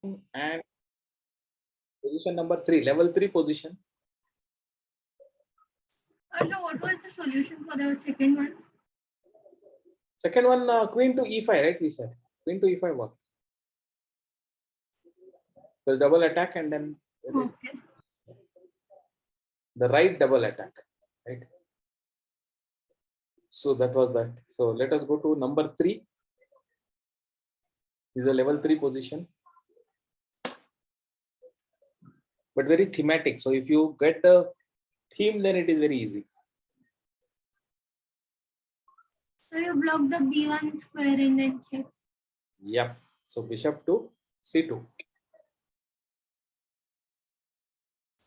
and position number 3, level 3 position. So what was the solution for the second one? Second one, queen to e5, right? We said queen to e5 work. So double attack and then Okay. the right double attack, right? So that was that. So let us go to number 3. This is a level 3 position, but very thematic. So if you get the theme, then it is very easy. So you block the b1 square and then check. Yeah. So bishop to c2.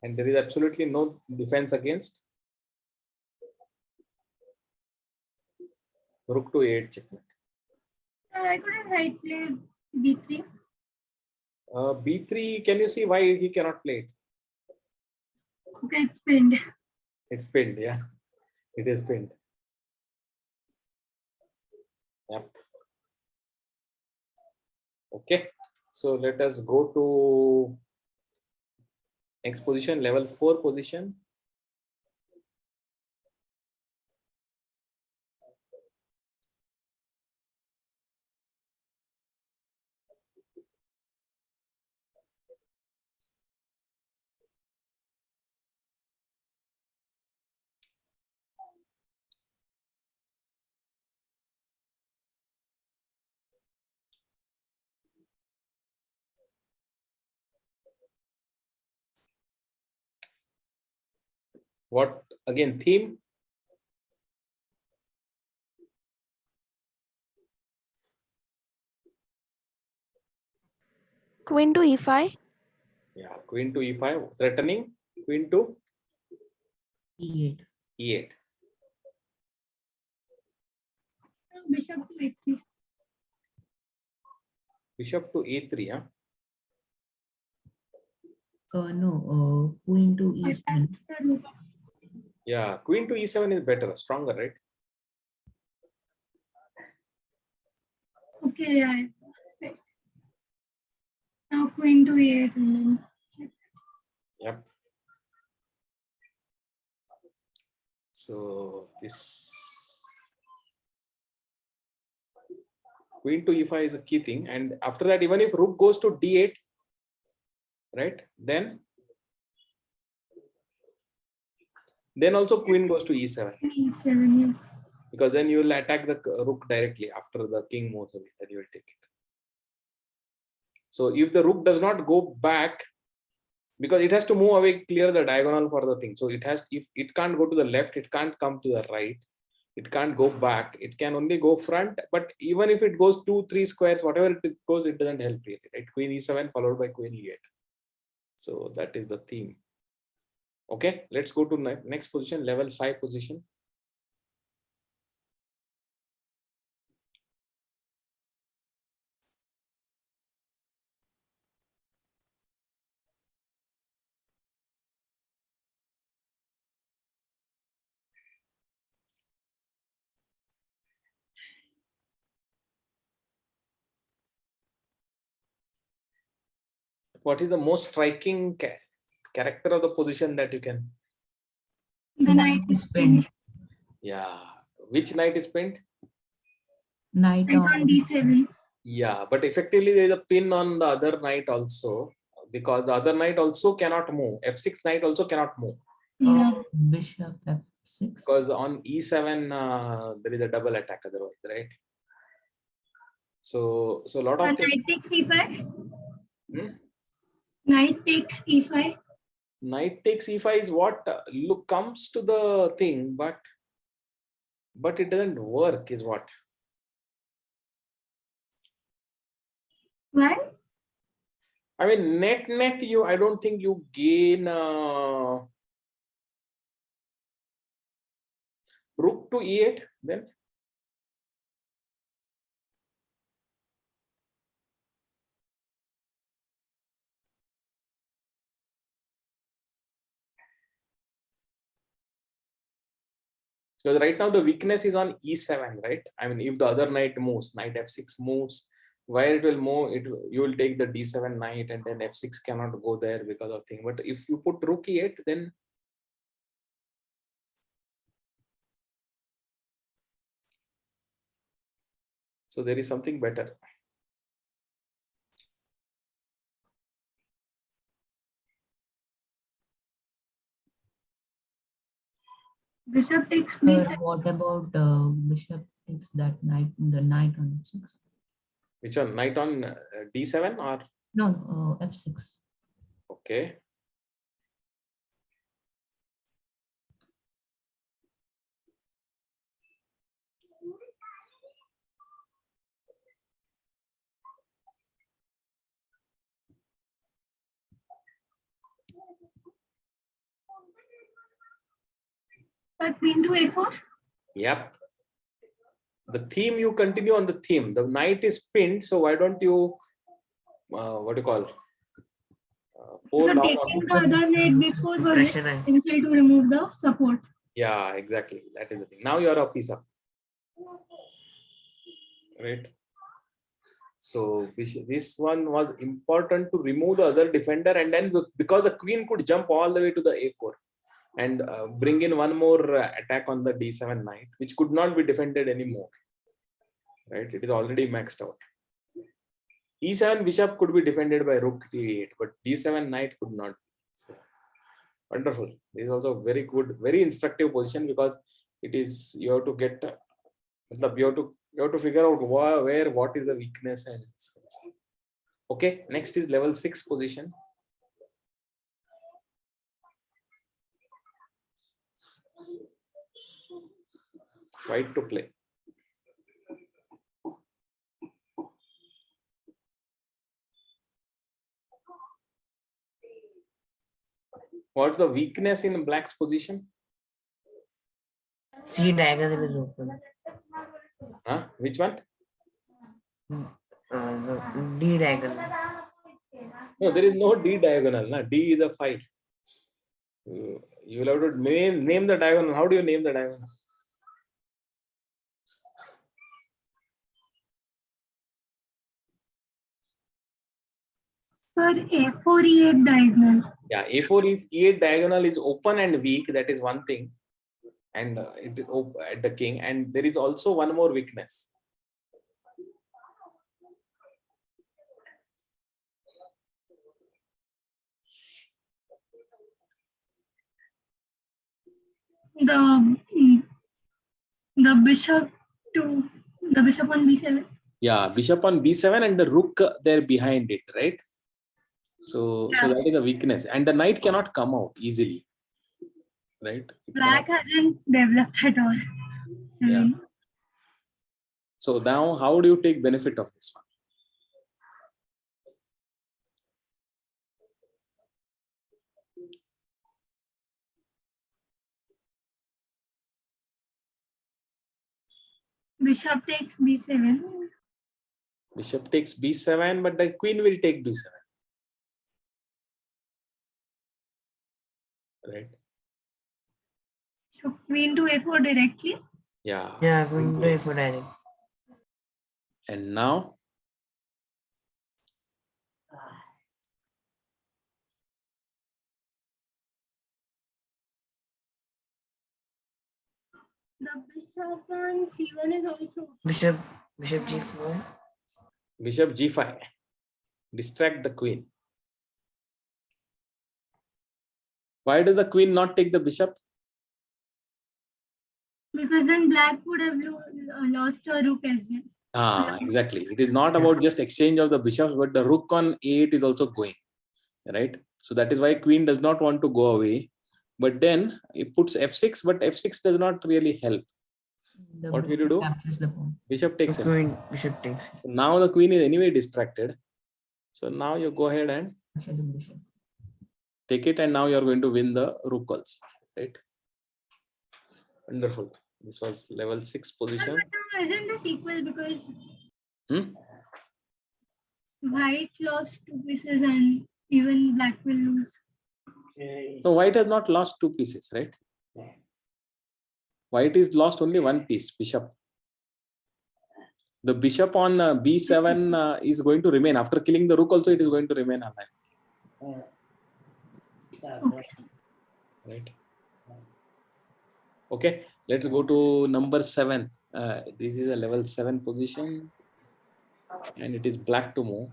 And there is absolutely no defense against rook to a8 checkmate. Sir, I couldn't right play b3. B3, can you see why he cannot play it? Okay, it's pinned. It's pinned, yeah. It is pinned. Yep. Okay. So let us go to exposition level 4 position. What again theme? Queen to e5. Yeah, queen to e5, threatening queen to e8. e8. Bishop to a3. Bishop to a3, huh? No, queen to e7. Attacks the rook. Yeah, queen to e7 is better, stronger, right? Okay, yeah. Right. Now queen to e8 and then check. Yep. So this queen to e5 is a key thing, and after that, even if rook goes to d8, right? Then also queen goes to e7. E7, yes. Because then you will attack the rook directly after the king moves away, then you will take it. So if the rook does not go back, because it has to move away, clear the diagonal for the thing. So it has, if it can't go to the left, it can't come to the right, it can't go back, it can only go front. But even if it goes 2-3 squares, whatever it goes, it doesn't help really, right? Queen e7 followed by queen e8. So that is the theme. Okay, let's go to next position, level 5 position. What is the most striking character of the position that you can? The knight is pinned. Yeah. Which knight is pinned? Knight on d7. Yeah, but effectively there is a pin on the other knight also, because the other knight also cannot move. F6 knight also cannot move. Yeah. bishop f6. Because on e7 there is a double attack otherwise, right? So a lot of things. Knight takes e5. Hmm? Knight takes e5. Knight takes e5 is what comes to the thing, but it doesn't work, is what. Why? I mean, net you, I don't think you gain rook to e8 then. Because right now the weakness is on e7, right? I mean, if the other knight moves, knight f6 moves, where it will move, you will take the d7 knight, and then f6 cannot go there because of thing. But if you put rook e8, then so there is something better. Bishop takes Sir, b7. what about bishop takes that knight, the knight on f6? Which one? Knight on d7 or? No, f6. Okay. But queen to a4. Yep. The theme, you continue on the theme. The knight is pinned, so why don't you, what do you call? Pour So down taking on the other knight before was Pressure and essential to remove the support. Yeah, exactly. That is the thing. Now you are a piece up. Right. So this one was important to remove the other defender, and then because the queen could jump all the way to the a4 and bring in one more attack on the d7 knight, which could not be defended anymore. Right, it is already maxed out. e7 bishop could be defended by rook d8, but d7 knight could not. So, wonderful. This is also very good, very instructive position, because it is, you have to get, you have to figure out where what is the weakness and so. Okay, next is level 6 position. White to play. What's the weakness in black's position? C diagonal is open. Huh? Which one? The D diagonal. No, there is no D diagonal. Na? D is a 5. You will have to name the diagonal. How do you name the diagonal? Sir, a4 e8 diagonal. Yeah, a4 e8 diagonal is open and weak. That is one thing. And it is at the king. And there is also one more weakness. The bishop on b7. Yeah, bishop on b7 and the rook there behind it, right? So, Yeah. so that is a weakness. And the knight cannot come out easily. Right? Black hasn't developed at all. Yeah. So now how do you take benefit of this one? Bishop takes b7. Bishop takes b7, but the queen will take b7. Right? So queen to a4 directly. Yeah. Yeah, going to A4 direct. And now The bishop on c1 is also. Bishop G4. bishop g5. Distract the queen. Why does the queen not take the bishop? Because then black would have lost a rook as well. Ah, exactly. It is not about just exchange of the bishops, but the rook on a8 is also going. Right? So that is why queen does not want to go away. But then it puts f6, but f6 does not really help. The What will you bishop do? captures the pawn. Bishop takes it. Queen, bishop takes. So now the queen is anyway distracted. So now you go ahead and Capture the bishop. take it, and now you are going to win the rook also. Right? Wonderful. This was level 6 position. But isn't this equal, because white lost 2 pieces and even black will lose? No, white has not lost 2 pieces, right? White is lost only 1 piece, bishop. The bishop on b7 is going to remain. After killing the rook also, it is going to remain alive. Right. Okay, let's go to number 7. This is a level 7 position, and it is black to move.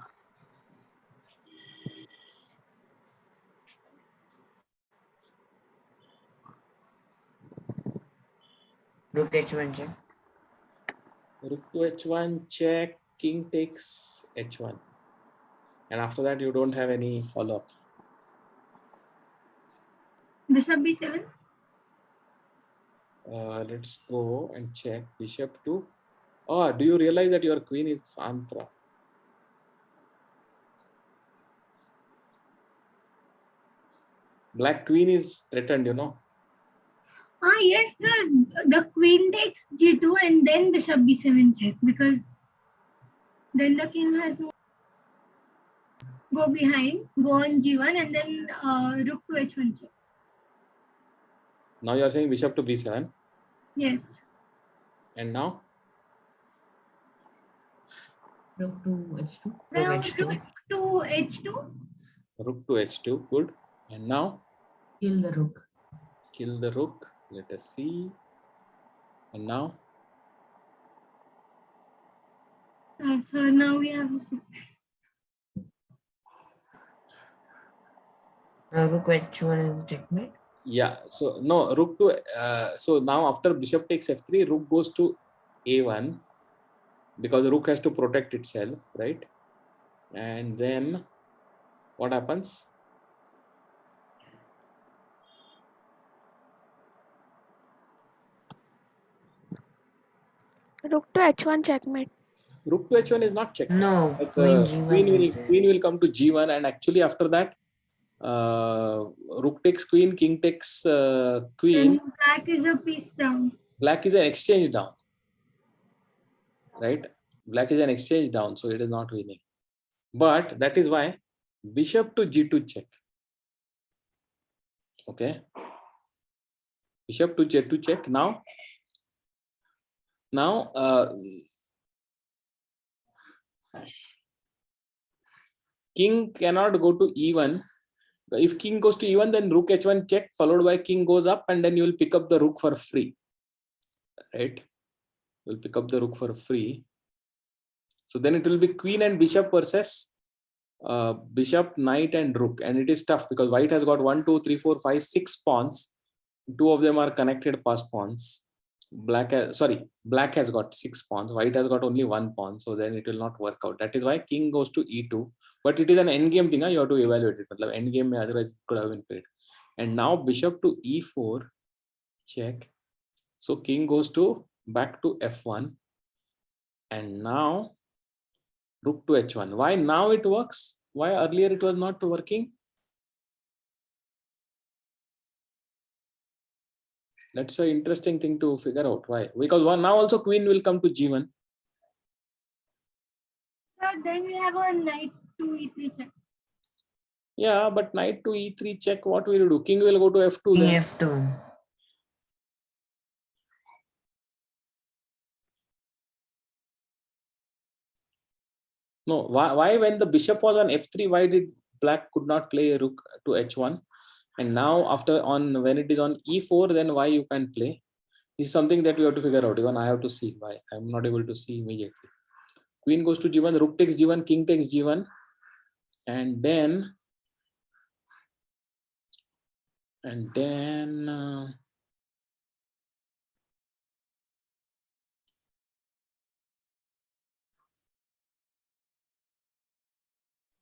Rook h1 check. Rook to h1 check, king takes h1, and after that you don't have any follow-up. Bishop b7. Let's go and check bishop to. Oh, do you realize that your queen is unpropped? Black queen is threatened, you know. Ah, yes, sir. The queen takes g2 and then bishop b7 check, because then the king has no go behind, go on g1, and then rook to h1 check. Now you are saying bishop to b7, Yes. and now Rook to h2. Now Rook h2. rook to h2. rook to h2, good. And now Kill the rook. kill the rook. Let us see. And now So now we have Rook h1 is checkmate. yeah. So no rook to. So now after bishop takes f3, rook goes to a1 because the rook has to protect itself, right? And then what happens? Rook to h1 checkmate. Rook to h1 is not checked. No, But, queen g1 is there. queen will come to g1, and actually after that, rook takes queen, king takes queen. then black is a piece down. Black is an exchange down, right? Black is an exchange down, so it is not winning. But that is why bishop to g2 check. Okay, bishop to g2 check. Now king cannot go to e1. If king goes to e1, then rook h1 check followed by king goes up, and then you will pick up the rook for free, right? You will pick up the rook for free. So then it will be queen and bishop versus bishop, knight, and rook, and it is tough because white has got 1, 2, 3, 4, 5, 6 pawns. 2 of them are connected pass pawns. Black has got 6 pawns. White has got only 1 pawn, so then it will not work out. That is why king goes to e2. But it is an endgame thing. You have to evaluate it. Endgame mein otherwise it could have been played. And now bishop to e4 check. So king goes to back to f1, and now rook to h1. Why now it works? Why earlier it was not working? That's an interesting thing to figure out. Why? Because now also queen will come to g1. So then we have a knight to e3 check. Yeah, but knight to e3 check, what will you do? King will go to f2 King then. f2. No, why when the bishop was on f3, why did black could not play a rook to h1? And now after when it is on e4, then why you can play? This is something that you have to figure out. Even I have to see why. I'm not able to see immediately. Queen goes to g1, rook takes g1, king takes g1, and then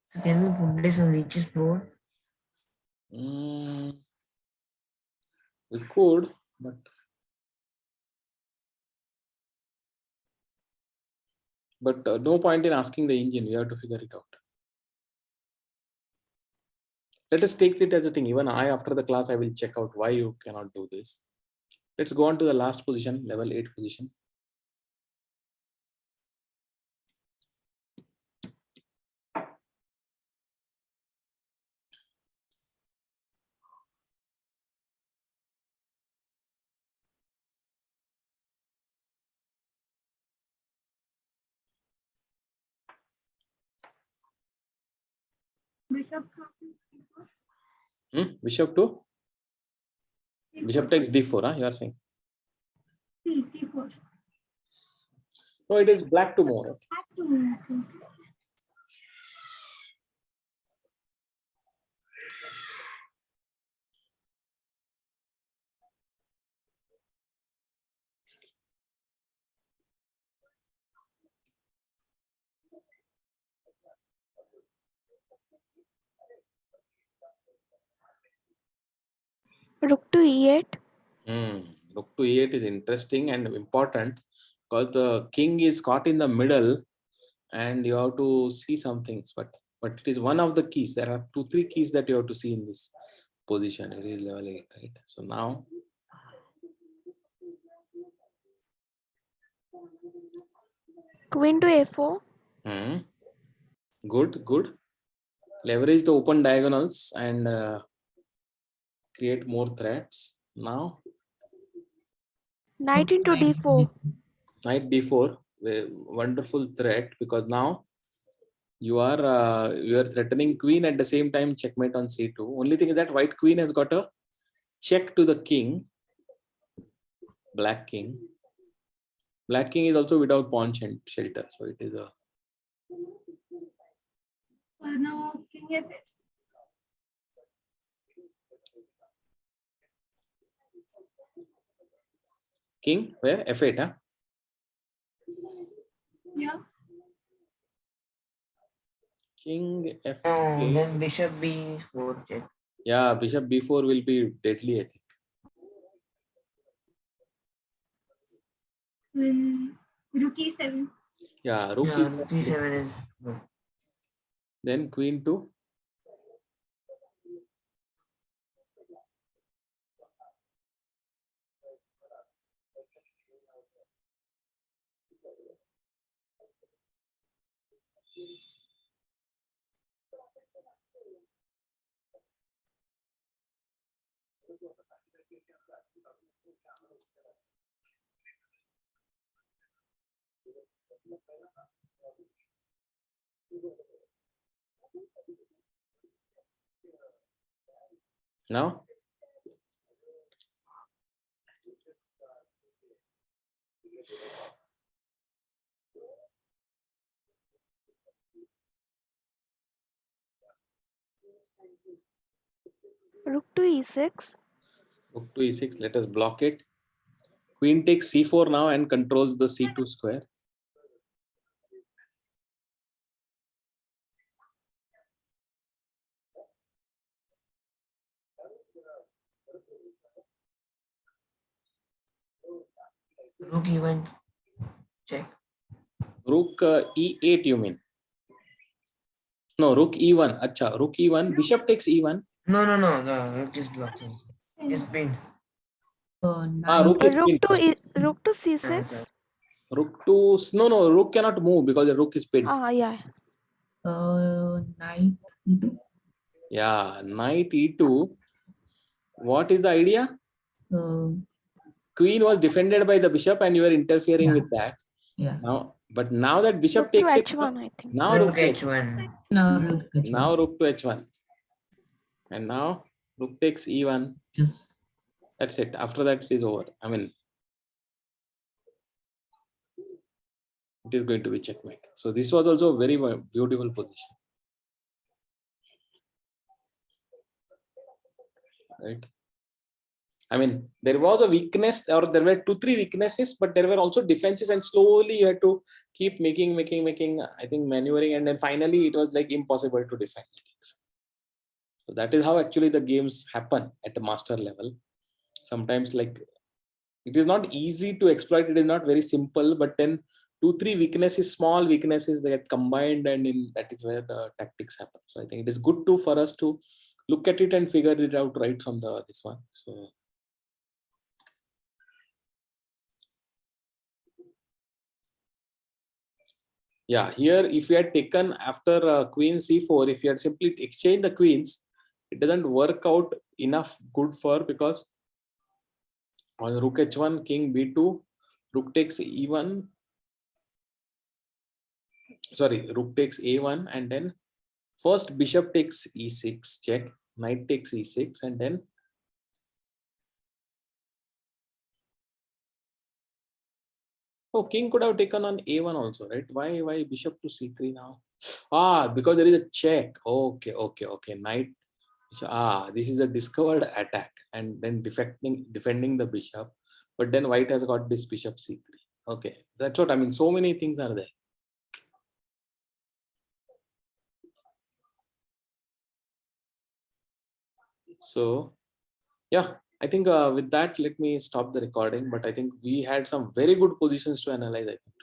So can we put this on Leach's board? we could, but no point in asking the engine. You have to figure it out. Let us take it as a thing. Even after the class, I will check out why you cannot do this. Let's go on to the last position, level 8 position. Bishop crosses c4. Bishop to C4. bishop takes d4. Huh? You are saying? C4. No, it is black to move. Right? Back to move. Okay. Rook to e8. Rook to e8 is interesting and important because the king is caught in the middle and you have to see some things, but it is one of the keys. There are 2-3 keys that you have to see in this position. It is level 8, right? So now Queen to a4. good. Leverage the open diagonals and create more threats. Now Knight into d4. knight d4, wonderful threat, because now you are threatening queen at the same time checkmate on c2. Only thing is that white queen has got a check to the king. Black king is also without pawn shelter, so it is a So now king f8. king where f8. Huh? Yeah. King No, f8. then bishop b4 check. Yeah, bishop b4 will be deadly, I think. Then rook e7. Yeah, rook Yeah, e7. d7 is good. Then queen to now. Rook to e6. Rook to e6. Let us block it. Queen takes c4 now and controls the c2 square. Rook e1 check. Rook e8, you mean? No, rook e1. Acha, rook e1. Bishop takes e1. No, the rook is blocked. It's pinned. Knight Rook is pinned. Rook to Sorry. c6. Rook to no. Rook cannot move because the rook is pinned. Yeah. knight e2. Yeah, knight e2. What is the idea? Queen was defended by the bishop and you were interfering with that. Yeah. Now that bishop Rook to takes it, h1, I think. now Rook rook to h1. Now rook h1. now rook to h1. And now rook takes e1. Just That's it. After that, it is over. I mean, it is going to be checkmate. So this was also a very beautiful position. Right? I mean, there was a weakness, or there were 2-3 weaknesses, but there were also defenses, and slowly you had to keep making, I think, maneuvering, and then finally it was like impossible to defend. So that is how actually the games happen at a master level. Sometimes, like, it is not easy to exploit, it is not very simple, but then 2-3 weaknesses, small weaknesses, they get combined, and that is where the tactics happen. So I think it is good for us to look at it and figure it out right from this one. So yeah, here if you had taken after queen c4, if you had simply exchanged the queens, it doesn't work out enough good for, because on rook h1, king b2, rook takes e1, sorry, rook takes a1, and then First bishop takes e6 check, knight takes e6, and then king could have taken on a1 also, right? Why bishop to c3 now? Because there is a check. Okay. Knight. This is a discovered attack, and then defending the bishop. But then white has got this bishop c3. Okay, that's what I mean. So many things are there. So yeah, I think with that, let me stop the recording. But I think we had some very good positions to analyze. I think.